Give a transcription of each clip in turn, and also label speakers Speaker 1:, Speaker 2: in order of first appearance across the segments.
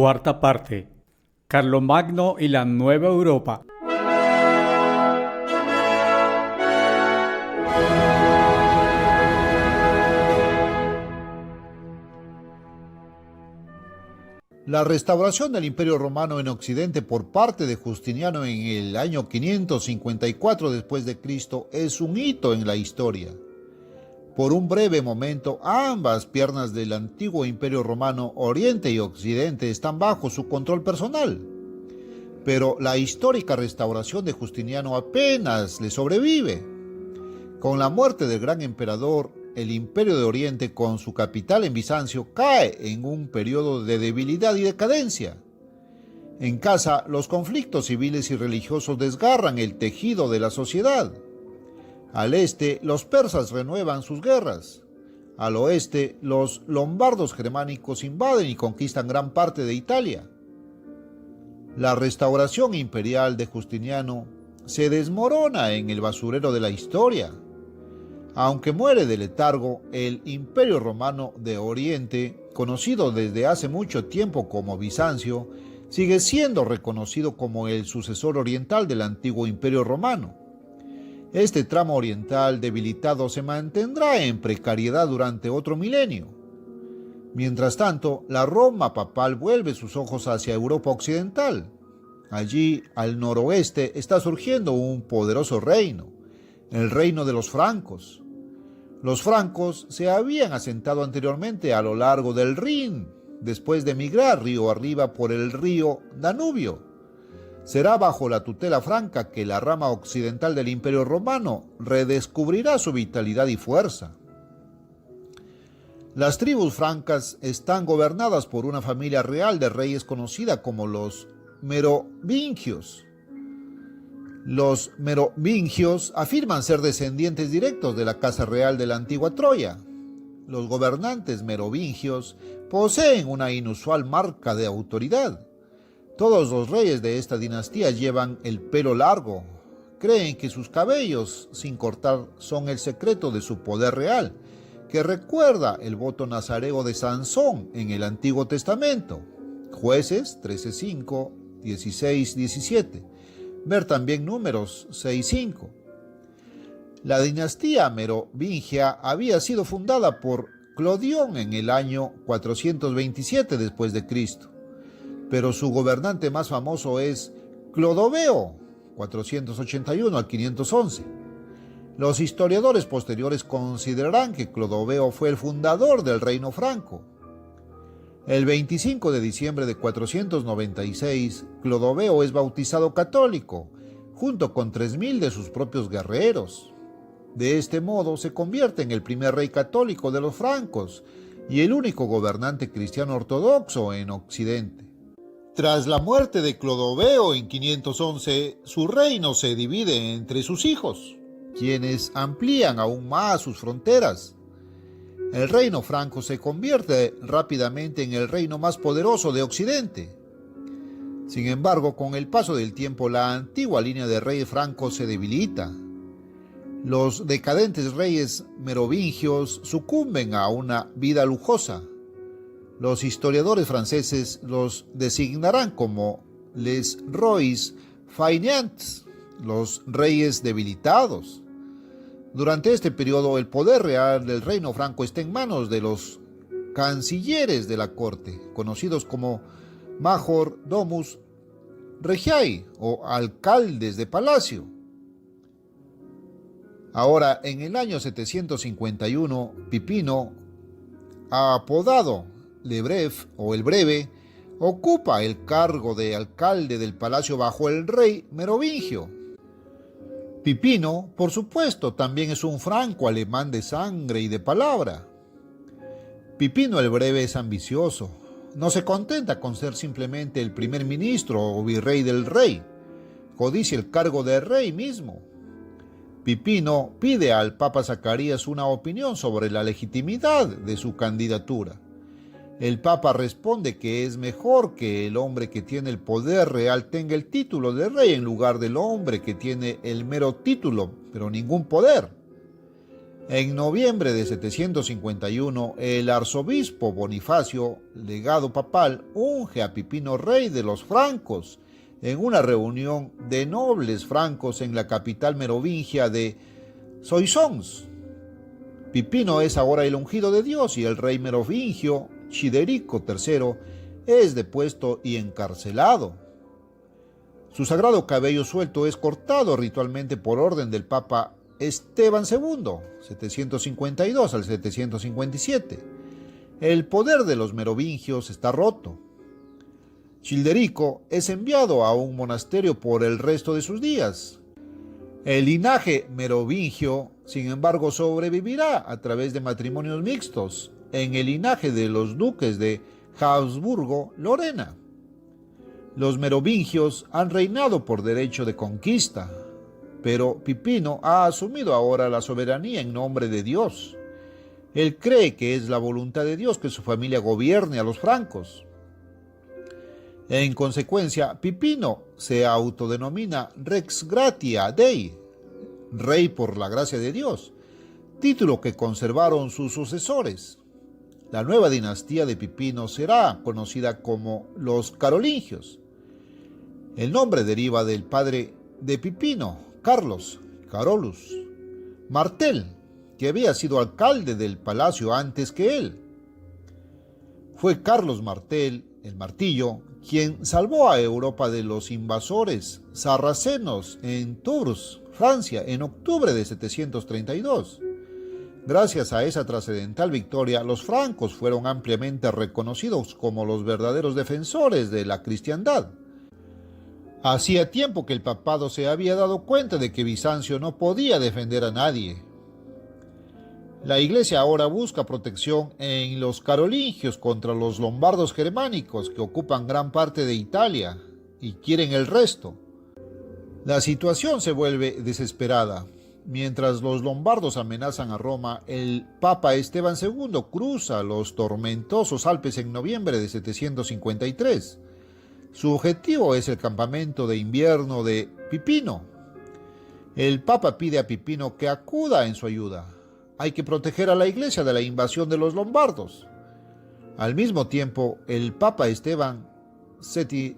Speaker 1: Cuarta parte. Carlomagno y la Nueva Europa.
Speaker 2: La restauración del Imperio Romano en Occidente por parte de Justiniano en el año 554 después de Cristo es un hito en la historia. Por un breve momento, ambas piernas del antiguo Imperio Romano, Oriente y Occidente, están bajo su control personal. Pero la histórica restauración de Justiniano apenas le sobrevive. Con la muerte del gran emperador, el Imperio de Oriente, con su capital en Bizancio, cae en un periodo de debilidad y decadencia. En casa, los conflictos civiles y religiosos desgarran el tejido de la sociedad. Al este, los persas renuevan sus guerras. Al oeste, los lombardos germánicos invaden y conquistan gran parte de Italia. La restauración imperial de Justiniano se desmorona en el basurero de la historia. Aunque muere de letargo, el Imperio Romano de Oriente, conocido desde hace mucho tiempo como Bizancio, sigue siendo reconocido como el sucesor oriental del antiguo Imperio Romano. Este tramo oriental debilitado se mantendrá en precariedad durante otro milenio. Mientras tanto, la Roma papal vuelve sus ojos hacia Europa occidental. Allí, al noroeste, está surgiendo un poderoso reino, el reino de los francos. Los francos se habían asentado anteriormente a lo largo del Rin, después de migrar río arriba por el río Danubio. Será bajo la tutela franca que la rama occidental del Imperio Romano redescubrirá su vitalidad y fuerza. Las tribus francas están gobernadas por una familia real de reyes conocida como los merovingios. Los merovingios afirman ser descendientes directos de la casa real de la antigua Troya. Los gobernantes merovingios poseen una inusual marca de autoridad. Todos los reyes de esta dinastía llevan el pelo largo. Creen que sus cabellos sin cortar son el secreto de su poder real, que recuerda el voto nazareo de Sansón en el Antiguo Testamento. Jueces 13:5, 16:17. Ver también Números 6:5. La dinastía merovingia había sido fundada por Clodión en el año 427 después de Cristo. Pero su gobernante más famoso es Clodoveo, 481 al 511. Los historiadores posteriores considerarán que Clodoveo fue el fundador del reino franco. El 25 de diciembre de 496, Clodoveo es bautizado católico, junto con 3.000 de sus propios guerreros. De este modo se convierte en el primer rey católico de los francos y el único gobernante cristiano ortodoxo en Occidente. Tras la muerte de Clodoveo en 511, su reino se divide entre sus hijos, quienes amplían aún más sus fronteras. El reino franco se convierte rápidamente en el reino más poderoso de Occidente. Sin embargo, con el paso del tiempo, la antigua línea de reyes francos se debilita. Los decadentes reyes merovingios sucumben a una vida lujosa. Los historiadores franceses los designarán como les rois fainéants, los reyes debilitados. Durante este periodo, el poder real del reino franco está en manos de los cancilleres de la corte, conocidos como major domus regiae o alcaldes de palacio. Ahora, en el año 751, Pipino, apodado Le Bref o el Breve, ocupa el cargo de alcalde del palacio bajo el rey merovingio. Pipino, por supuesto, también es un franco alemán de sangre y de palabra. Pipino el Breve es ambicioso. No se contenta con ser simplemente el primer ministro o virrey del rey. Codicia el cargo de rey mismo. Pipino pide al Papa Zacarías una opinión sobre la legitimidad de su candidatura. El Papa responde que es mejor que el hombre que tiene el poder real tenga el título de rey en lugar del hombre que tiene el mero título, pero ningún poder. En noviembre de 751, el arzobispo Bonifacio, legado papal, unge a Pipino rey de los francos en una reunión de nobles francos en la capital merovingia de Soissons. Pipino es ahora el ungido de Dios y el rey merovingio, Childerico III, es depuesto y encarcelado. Su sagrado cabello suelto es cortado ritualmente por orden del Papa Esteban II, 752 al 757. El poder de los merovingios está roto. Childerico es enviado a un monasterio por el resto de sus días. El linaje merovingio, sin embargo, sobrevivirá a través de matrimonios mixtos en el linaje de los duques de Habsburgo-Lorena. Los merovingios han reinado por derecho de conquista, pero Pipino ha asumido ahora la soberanía en nombre de Dios. Él cree que es la voluntad de Dios que su familia gobierne a los francos. En consecuencia, Pipino se autodenomina Rex Gratia Dei, rey por la gracia de Dios, título que conservaron sus sucesores. La nueva dinastía de Pipino será conocida como los Carolingios. El nombre deriva del padre de Pipino, Carolus Martel, que había sido alcalde del palacio antes que él. Fue Carlos Martel, el Martillo, quien salvó a Europa de los invasores sarracenos en Tours, Francia, en octubre de 732. Gracias a esa trascendental victoria, los francos fueron ampliamente reconocidos como los verdaderos defensores de la cristiandad. Hacía tiempo que el papado se había dado cuenta de que Bizancio no podía defender a nadie. La Iglesia ahora busca protección en los carolingios contra los lombardos germánicos que ocupan gran parte de Italia y quieren el resto. La situación se vuelve desesperada. Mientras los lombardos amenazan a Roma, el Papa Esteban II cruza los tormentosos Alpes en noviembre de 753. Su objetivo es el campamento de invierno de Pipino. El Papa pide a Pipino que acuda en su ayuda. Hay que proteger a la Iglesia de la invasión de los lombardos. Al mismo tiempo, el Papa Esteban VII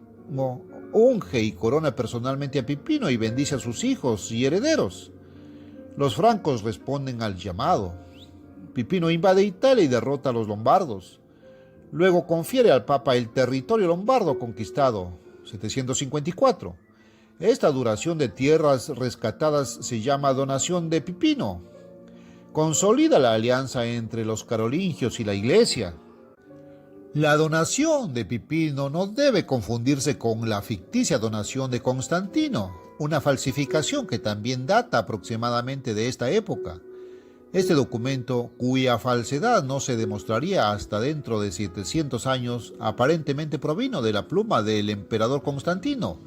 Speaker 2: unge y corona personalmente a Pipino y bendice a sus hijos y herederos. Los francos responden al llamado. Pipino invade Italia y derrota a los lombardos. Luego confiere al Papa el territorio lombardo conquistado, 754. Esta duración de tierras rescatadas se llama donación de Pipino. Consolida la alianza entre los carolingios y la Iglesia. La donación de Pipino no debe confundirse con la ficticia donación de Constantino, una falsificación que también data aproximadamente de esta época. Este documento, cuya falsedad no se demostraría hasta dentro de 700 años, aparentemente provino de la pluma del emperador Constantino,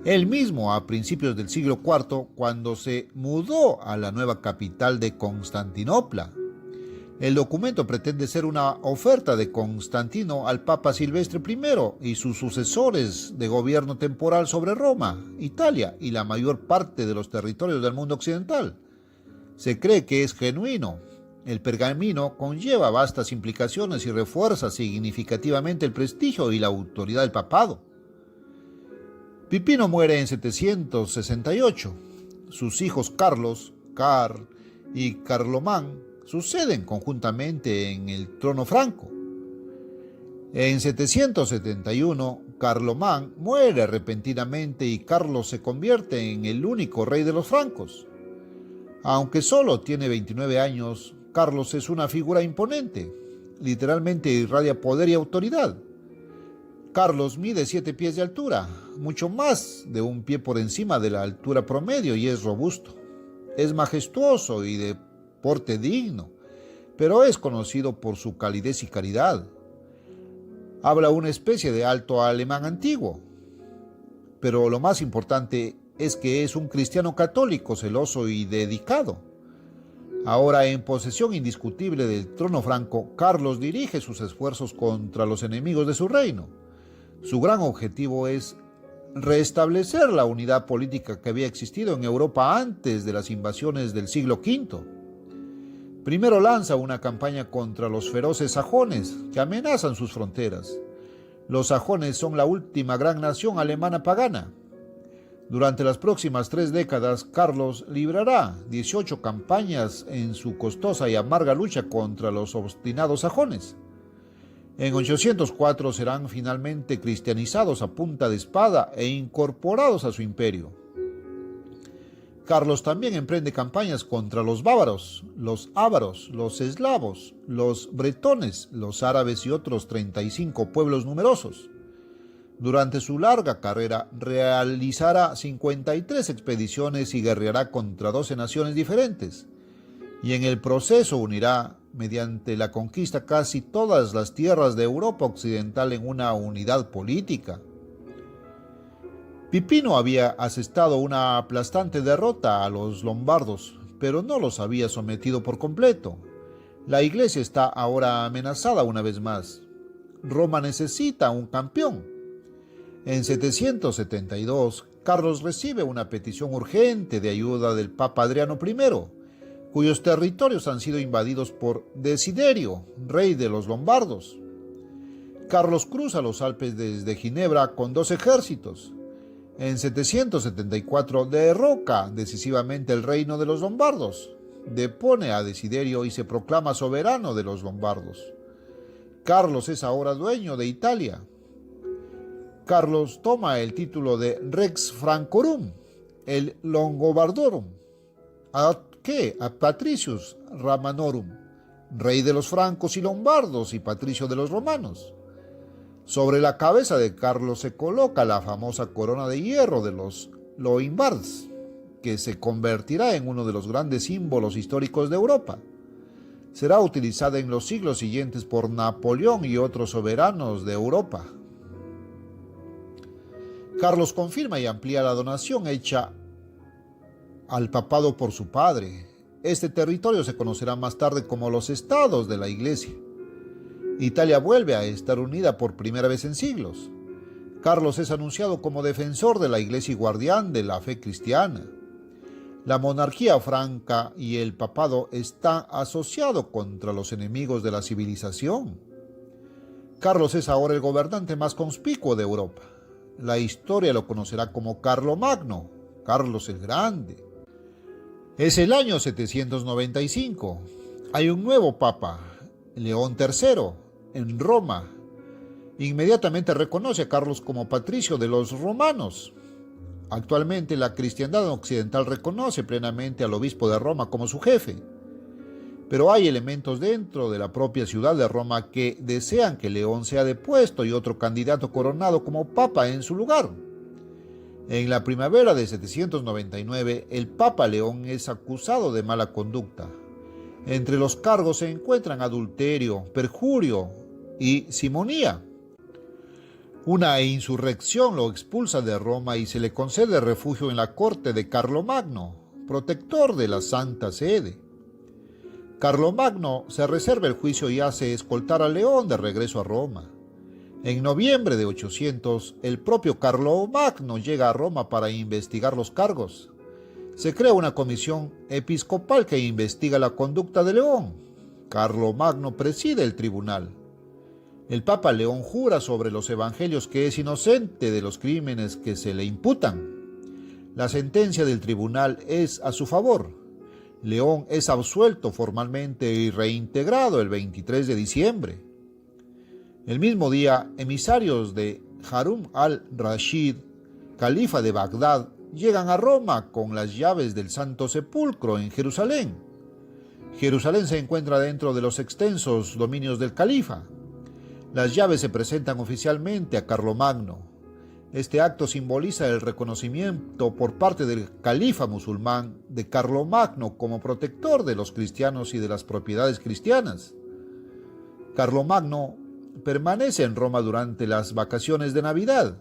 Speaker 2: él mismo a principios del siglo IV, cuando se mudó a la nueva capital de Constantinopla. El documento pretende ser una oferta de Constantino al Papa Silvestre I y sus sucesores de gobierno temporal sobre Roma, Italia y la mayor parte de los territorios del mundo occidental. Se cree que es genuino. El pergamino conlleva vastas implicaciones y refuerza significativamente el prestigio y la autoridad del papado. Pipino muere en 768. Sus hijos Carlos, y Carlomán suceden conjuntamente en el trono franco. En 771, Carlomán muere repentinamente y Carlos se convierte en el único rey de los francos. Aunque solo tiene 29 años, Carlos es una figura imponente. Literalmente irradia poder y autoridad. Carlos mide 7 pies de altura, mucho más de un pie por encima de la altura promedio, y es robusto. Es majestuoso y de porte digno, pero es conocido por su calidez y caridad. Habla una especie de alto alemán antiguo, pero lo más importante es que es un cristiano católico celoso y dedicado. Ahora en posesión indiscutible del trono franco, Carlos dirige sus esfuerzos contra los enemigos de su reino. Su gran objetivo es restablecer la unidad política que había existido en Europa antes de las invasiones del siglo V. Primero lanza una campaña contra los feroces sajones que amenazan sus fronteras. Los sajones son la última gran nación alemana pagana. Durante las próximas 3 décadas, Carlos librará 18 campañas en su costosa y amarga lucha contra los obstinados sajones. En 804 serán finalmente cristianizados a punta de espada e incorporados a su imperio. Carlos también emprende campañas contra los bávaros, los ávaros, los eslavos, los bretones, los árabes y otros 35 pueblos numerosos. Durante su larga carrera realizará 53 expediciones y guerreará contra 12 naciones diferentes, y en el proceso unirá, mediante la conquista, casi todas las tierras de Europa occidental en una unidad política. Pipino había asestado una aplastante derrota a los lombardos, pero no los había sometido por completo. La Iglesia está ahora amenazada una vez más. Roma necesita un campeón. En 772, Carlos recibe una petición urgente de ayuda del Papa Adriano I, cuyos territorios han sido invadidos por Desiderio, rey de los lombardos. Carlos cruza los Alpes desde Ginebra con 2 ejércitos. En 774 derroca decisivamente el reino de los lombardos, depone a Desiderio y se proclama soberano de los lombardos. Carlos es ahora dueño de Italia. Carlos toma el título de Rex Francorum, el Longobardorum, a Patricius Romanorum, rey de los francos y lombardos y patricio de los romanos. Sobre la cabeza de Carlos se coloca la famosa corona de hierro de los Loimbards, que se convertirá en uno de los grandes símbolos históricos de Europa. Será utilizada en los siglos siguientes por Napoleón y otros soberanos de Europa. Carlos confirma y amplía la donación hecha al papado por su padre. Este territorio se conocerá más tarde como los estados de la Iglesia. Italia vuelve a estar unida por primera vez en siglos. Carlos es anunciado como defensor de la Iglesia y guardián de la fe cristiana. La monarquía franca y el papado están asociados contra los enemigos de la civilización. Carlos es ahora el gobernante más conspicuo de Europa. La historia lo conocerá como Carlomagno, Carlos el Grande. Es el año 795. Hay un nuevo papa, León III, en Roma. Inmediatamente reconoce a Carlos como patricio de los romanos. Actualmente la cristiandad occidental reconoce plenamente al obispo de Roma como su jefe. Pero hay elementos dentro de la propia ciudad de Roma que desean que León sea depuesto y otro candidato coronado como papa en su lugar. En la primavera de 799, el Papa León es acusado de mala conducta. Entre los cargos se encuentran adulterio, perjurio y simonía. Una insurrección lo expulsa de Roma y se le concede refugio en la corte de Carlomagno, protector de la Santa Sede. Carlomagno se reserva el juicio y hace escoltar a León de regreso a Roma. En noviembre de 800, el propio Carlomagno llega a Roma para investigar los cargos. Se crea una comisión episcopal que investiga la conducta de León. Carlomagno preside el tribunal. El Papa León jura sobre los evangelios que es inocente de los crímenes que se le imputan. La sentencia del tribunal es a su favor. León es absuelto formalmente y reintegrado el 23 de diciembre. El mismo día, emisarios de Harún al-Rashid, califa de Bagdad, llegan a Roma con las llaves del Santo Sepulcro en Jerusalén. Jerusalén se encuentra dentro de los extensos dominios del califa. Las llaves se presentan oficialmente a Carlomagno. Este acto simboliza el reconocimiento por parte del califa musulmán de Carlomagno como protector de los cristianos y de las propiedades cristianas. Carlomagno permanece en Roma durante las vacaciones de Navidad.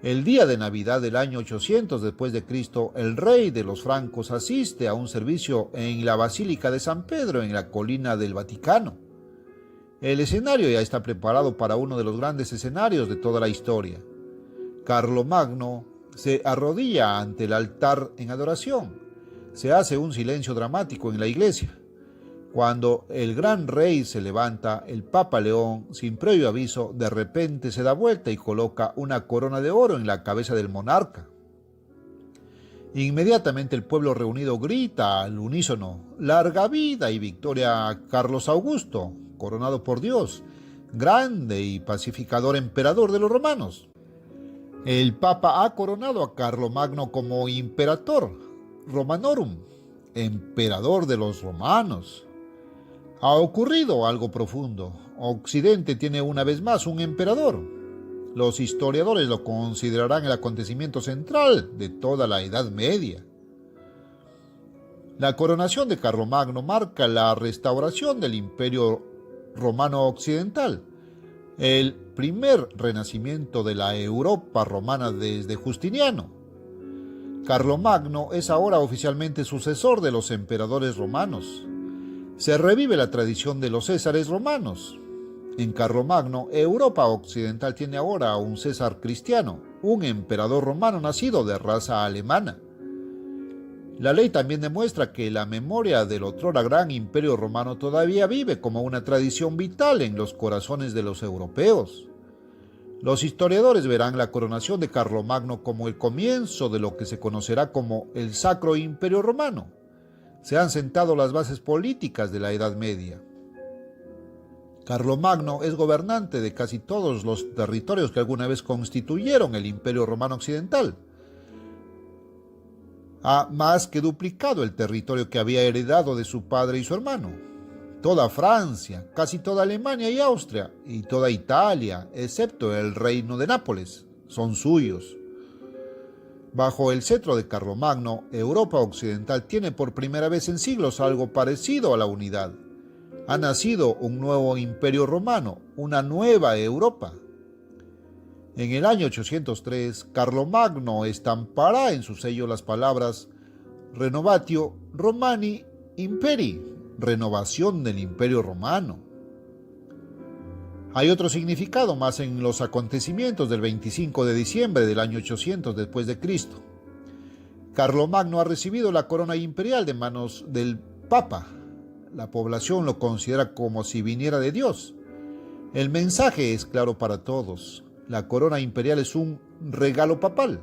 Speaker 2: El día de Navidad del año 800 después de Cristo, el rey de los francos asiste a un servicio en la Basílica de San Pedro en la colina del Vaticano. El escenario ya está preparado para uno de los grandes escenarios de toda la historia. Carlomagno se arrodilla ante el altar en adoración. Se hace un silencio dramático en la iglesia. Cuando el gran rey se levanta, el Papa León, sin previo aviso, de repente se da vuelta y coloca una corona de oro en la cabeza del monarca. Inmediatamente el pueblo reunido grita al unísono: «¡Larga vida y victoria a Carlos Augusto, coronado por Dios, grande y pacificador emperador de los romanos!». El Papa ha coronado a Carlomagno como Imperator Romanorum, emperador de los romanos. Ha ocurrido algo profundo. Occidente tiene una vez más un emperador. Los historiadores lo considerarán el acontecimiento central de toda la Edad Media. La coronación de Carlomagno marca la restauración del Imperio Romano Occidental, el primer renacimiento de la Europa romana desde Justiniano. Carlomagno es ahora oficialmente sucesor de los emperadores romanos. Se revive la tradición de los césares romanos. En Carlomagno, Europa Occidental tiene ahora un César cristiano, un emperador romano nacido de raza alemana. La ley también demuestra que la memoria del otrora gran imperio romano todavía vive como una tradición vital en los corazones de los europeos. Los historiadores verán la coronación de Carlomagno como el comienzo de lo que se conocerá como el Sacro Imperio Romano. Se han sentado las bases políticas de la Edad Media. Carlomagno es gobernante de casi todos los territorios que alguna vez constituyeron el Imperio Romano Occidental. Ha más que duplicado el territorio que había heredado de su padre y su hermano. Toda Francia, casi toda Alemania y Austria, y toda Italia, excepto el reino de Nápoles, son suyos. Bajo el cetro de Carlomagno, Europa Occidental tiene por primera vez en siglos algo parecido a la unidad. Ha nacido un nuevo imperio romano, una nueva Europa. En el año 803, Carlomagno estampará en su sello las palabras Renovatio Romani Imperi, renovación del Imperio Romano. Hay otro significado más en los acontecimientos del 25 de diciembre del año 800 después de Cristo. Carlomagno ha recibido la corona imperial de manos del Papa. La población lo considera como si viniera de Dios. El mensaje es claro para todos. La corona imperial es un regalo papal.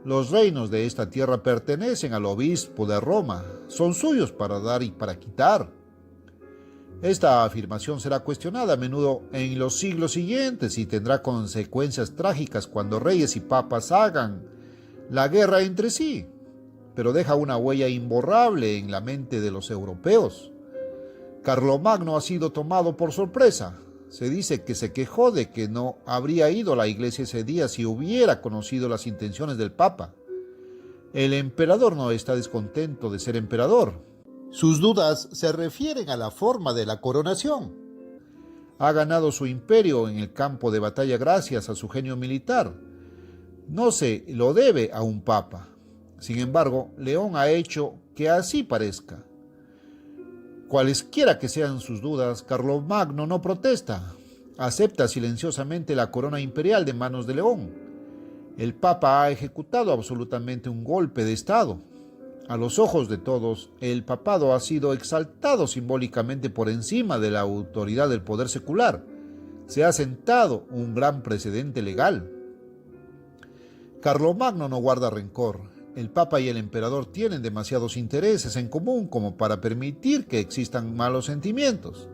Speaker 2: Los reinos de esta tierra pertenecen al obispo de Roma. Son suyos para dar y para quitar. Esta afirmación será cuestionada a menudo en los siglos siguientes y tendrá consecuencias trágicas cuando reyes y papas hagan la guerra entre sí, pero deja una huella imborrable en la mente de los europeos. Carlomagno ha sido tomado por sorpresa. Se dice que se quejó de que no habría ido a la iglesia ese día si hubiera conocido las intenciones del Papa. El emperador no está descontento de ser emperador. Sus dudas se refieren a la forma de la coronación. Ha ganado su imperio en el campo de batalla gracias a su genio militar. No se lo debe a un papa. Sin embargo, León ha hecho que así parezca. Cualesquiera que sean sus dudas, Carlomagno no protesta. Acepta silenciosamente la corona imperial de manos de León. El papa ha ejecutado absolutamente un golpe de estado. A los ojos de todos, el papado ha sido exaltado simbólicamente por encima de la autoridad del poder secular. Se ha sentado un gran precedente legal. Carlomagno no guarda rencor. El papa y el emperador tienen demasiados intereses en común como para permitir que existan malos sentimientos.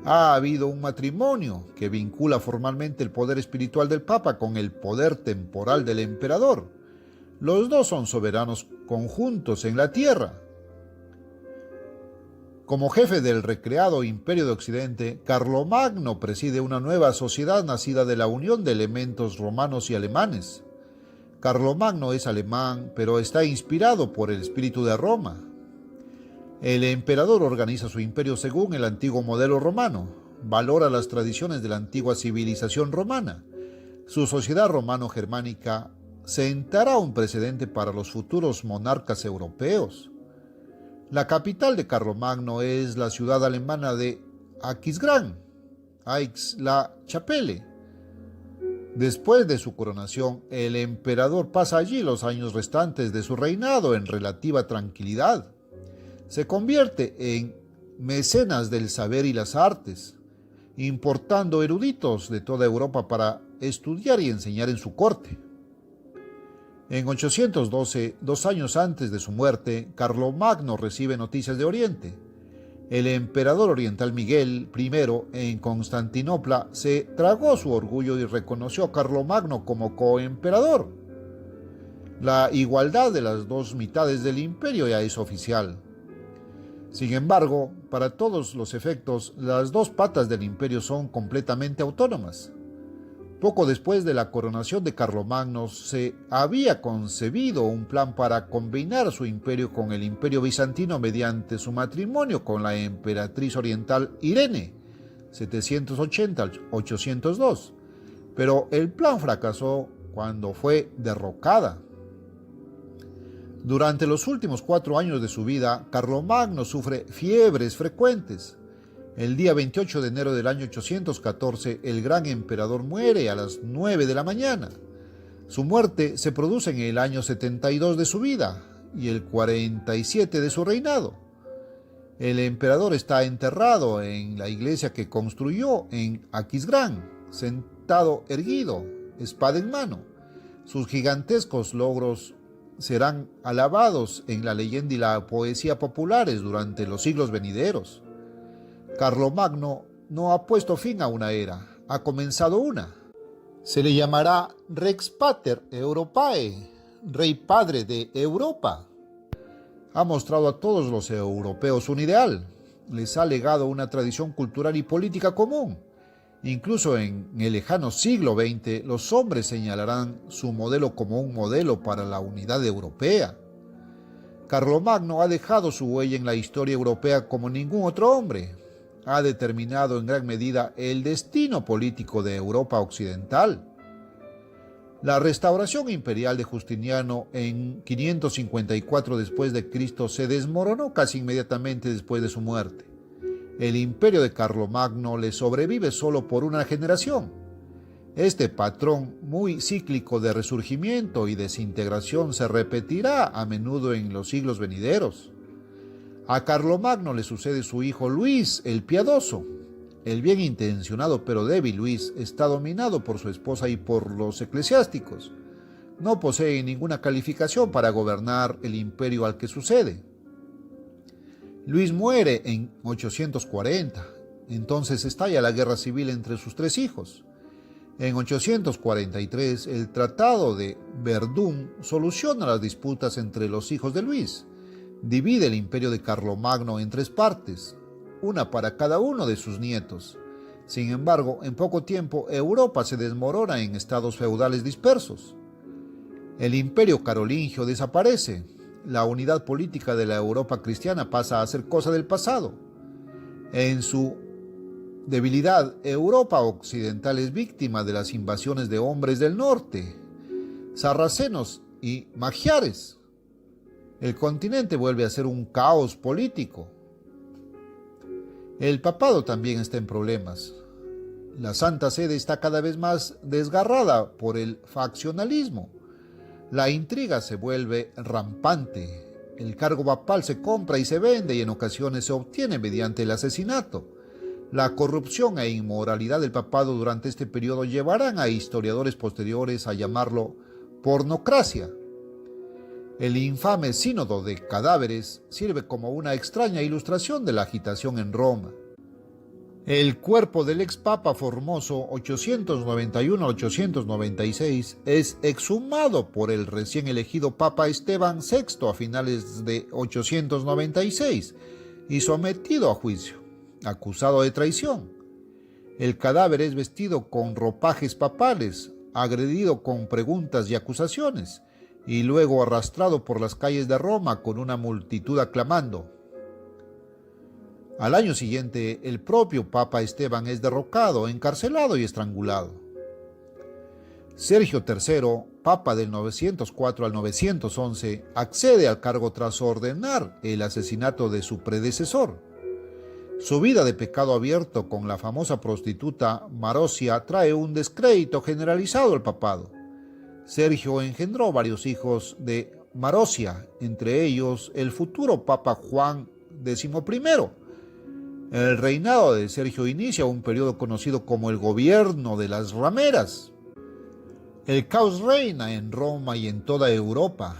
Speaker 2: Ha habido un matrimonio que vincula formalmente el poder espiritual del papa con el poder temporal del emperador. Los dos son soberanos conjuntos en la tierra. Como jefe del recreado Imperio de Occidente, Carlomagno preside una nueva sociedad nacida de la unión de elementos romanos y alemanes. Carlomagno es alemán, pero está inspirado por el espíritu de Roma. El emperador organiza su imperio según el antiguo modelo romano, valora las tradiciones de la antigua civilización romana. Su sociedad romano-germánica sentará un precedente para los futuros monarcas europeos. La capital de Carlomagno es la ciudad alemana de Aquisgrán, Aix-la-Chapelle. Después de su coronación, el emperador pasa allí los años restantes de su reinado en relativa tranquilidad. Se convierte en mecenas del saber y las artes, importando eruditos de toda Europa para estudiar y enseñar en su corte. En 812, 2 años antes de su muerte, Carlomagno recibe noticias de Oriente. El emperador oriental Miguel I en Constantinopla se tragó su orgullo y reconoció a Carlomagno como coemperador. La igualdad de las dos mitades del imperio ya es oficial. Sin embargo, para todos los efectos, las dos patas del imperio son completamente autónomas. Poco después de la coronación de Carlomagno, se había concebido un plan para combinar su imperio con el imperio bizantino mediante su matrimonio con la emperatriz oriental Irene, 780-802, pero el plan fracasó cuando fue derrocada. Durante los últimos 4 años de su vida, Carlomagno sufre fiebres frecuentes. El día 28 de enero del año 814, el gran emperador muere a las 9 de la mañana. Su muerte se produce en el año 72 de su vida y el 47 de su reinado. El emperador está enterrado en la iglesia que construyó en Aquisgrán, sentado erguido, espada en mano. Sus gigantescos logros serán alabados en la leyenda y la poesía populares durante los siglos venideros. Carlomagno no ha puesto fin a una era, ha comenzado una. Se le llamará Rex Pater Europae, Rey Padre de Europa. Ha mostrado a todos los europeos un ideal, les ha legado una tradición cultural y política común. Incluso en el lejano siglo XX, los hombres señalarán su modelo como un modelo para la unidad europea. Carlomagno ha dejado su huella en la historia europea como ningún otro hombre. Ha determinado en gran medida el destino político de Europa occidental. La restauración imperial de Justiniano en 554 después de Cristo se desmoronó casi inmediatamente después de su muerte. El imperio de Carlomagno le sobrevive solo por una generación. Este patrón muy cíclico de resurgimiento y desintegración se repetirá a menudo en los siglos venideros. A Carlomagno le sucede su hijo Luis el Piadoso. El bien intencionado pero débil Luis está dominado por su esposa y por los eclesiásticos. No posee ninguna calificación para gobernar el imperio al que sucede. Luis muere en 840, entonces estalla la guerra civil entre sus 3 hijos. En 843, el Tratado de Verdún soluciona las disputas entre los hijos de Luis. Divide el imperio de Carlomagno en 3 partes, una para cada uno de sus nietos. Sin embargo, en poco tiempo, Europa se desmorona en estados feudales dispersos. El imperio carolingio desaparece. La unidad política de la Europa cristiana pasa a ser cosa del pasado. En su debilidad, Europa occidental es víctima de las invasiones de hombres del norte, sarracenos y magiares. El continente vuelve a ser un caos político. El papado también está en problemas. La Santa Sede está cada vez más desgarrada por el faccionalismo. La intriga se vuelve rampante. El cargo papal se compra y se vende y en ocasiones se obtiene mediante el asesinato. La corrupción e inmoralidad del papado durante este periodo llevarán a historiadores posteriores a llamarlo pornocracia. El infame sínodo de cadáveres sirve como una extraña ilustración de la agitación en Roma. El cuerpo del ex papa Formoso 891-896 es exhumado por el recién elegido papa Esteban VI a finales de 896 y sometido a juicio, acusado de traición. El cadáver es vestido con ropajes papales, agredido con preguntas y acusaciones, y luego arrastrado por las calles de Roma con una multitud aclamando. Al año siguiente, el propio Papa Esteban es derrocado, encarcelado y estrangulado. Sergio III, Papa del 904 al 911, accede al cargo tras ordenar el asesinato de su predecesor. Su vida de pecado abierto con la famosa prostituta Marosia trae un descrédito generalizado al papado. Sergio engendró varios hijos de Marosia, entre ellos el futuro Papa Juan XI. El reinado de Sergio inicia un periodo conocido como el gobierno de las rameras. El caos reina en Roma y en toda Europa.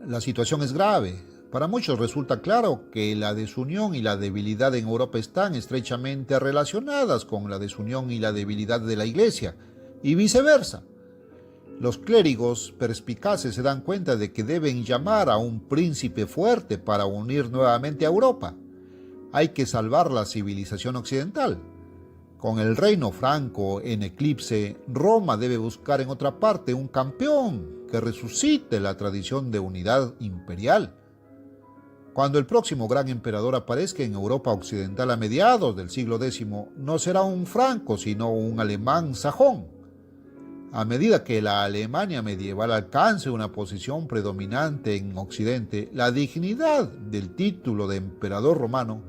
Speaker 2: La situación es grave. Para muchos resulta claro que la desunión y la debilidad en Europa están estrechamente relacionadas con la desunión y la debilidad de la Iglesia, y viceversa. Los clérigos perspicaces se dan cuenta de que deben llamar a un príncipe fuerte para unir nuevamente a Europa. Hay que salvar la civilización occidental. Con el reino franco en eclipse, Roma debe buscar en otra parte un campeón que resucite la tradición de unidad imperial. Cuando el próximo gran emperador aparezca en Europa occidental a mediados del siglo X, no será un franco, sino un alemán sajón. A medida que la Alemania medieval alcance una posición predominante en Occidente, la dignidad del título de emperador romano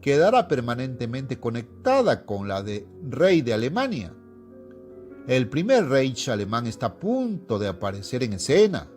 Speaker 2: quedará permanentemente conectada con la de rey de Alemania. El primer Reich alemán está a punto de aparecer en escena.